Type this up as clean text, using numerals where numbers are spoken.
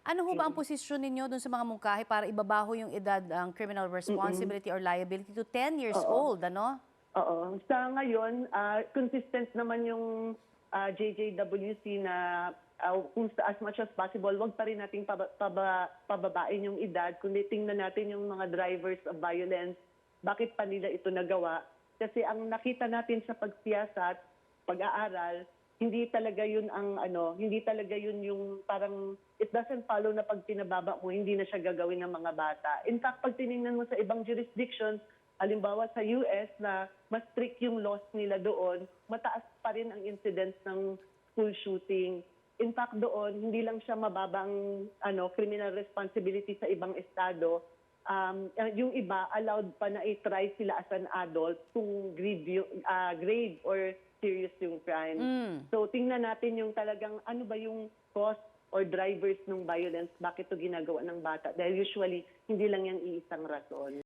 Ano ho ba ang posisyon ninyo dun sa mga mungkahi para ibabaho yung edad ang criminal Mm. responsibility or liability to 10 years Oo. old, ano? Oo. Sa ngayon, consistent naman yung JJWC na kung as much as possible, wag pa rin nating pababain yung edad, kundi tingnan natin yung mga drivers of violence, bakit pa nila ito nagawa. Kasi ang nakita natin sa pagsiyasat, pag-aaral, hindi talaga yun ang hindi talaga yun yung parang it doesn't follow na pag pinababa mo, hindi na siya gagawin ng mga bata. In fact, pag tiningnan mo sa ibang jurisdictions, halimbawa sa US na mas strict yung laws nila doon, mataas pa rin ang incidence ng school shooting. In fact doon, hindi lang siya mababang criminal responsibility sa ibang estado. Yung iba, allowed pa na i-try sila as an adult kung grave or serious yung crime. So tingnan natin yung talagang ano ba yung cause or drivers ng violence, bakit ito ginagawa ng bata. Dahil usually, hindi lang yan iisang rason.